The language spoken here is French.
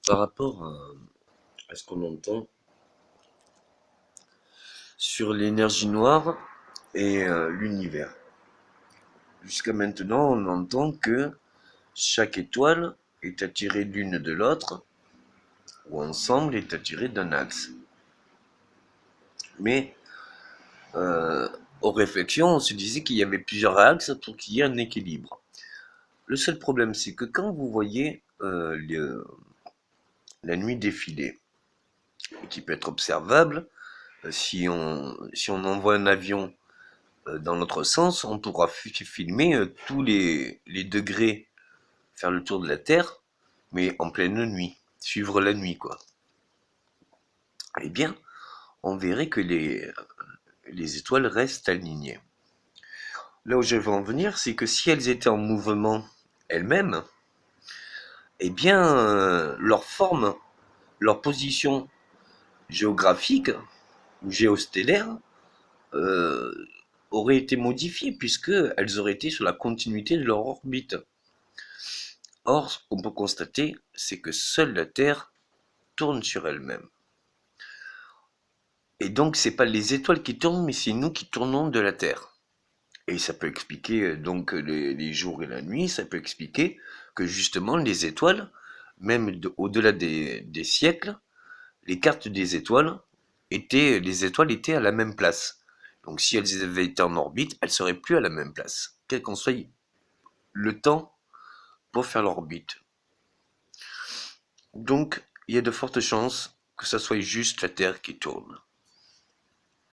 Par rapport à ce qu'on entend sur l'énergie noire et l'univers. Jusqu'à maintenant, on entend que chaque étoile est attirée l'une de l'autre, ou ensemble est attirée d'un axe. Mais euh, aux réflexions, on se disait qu'il y avait plusieurs axes pour qu'il y ait un équilibre. Le seul problème, c'est que quand vous voyez la nuit défiler, qui peut être observable, si on envoie un avion dans l'autre sens, on pourra filmer tous les degrés, faire le tour de la Terre, mais en pleine nuit, suivre la nuit, quoi. Eh bien, on verrait que les étoiles restent alignées. Là où je veux en venir, c'est que si elles étaient en mouvement elles-mêmes, eh bien, leur forme, leur position géographique ou géostellaire euh, aurait été modifiée puisque elles auraient été sur la continuité de leur orbite. Or, ce qu'on peut constater, c'est que seule la Terre tourne sur elle-même. Et donc, c'est pas les étoiles qui tournent, mais c'est nous qui tournons de la Terre. Et ça peut expliquer donc les jours et la nuit, ça peut expliquer que justement les étoiles, même au-delà des siècles, les cartes des étoiles les étoiles étaient à la même place. Donc si elles avaient été en orbite, elles seraient plus à la même place, quel qu'en soit le temps pour faire l'orbite. Donc il y a de fortes chances que ça soit juste la Terre qui tourne.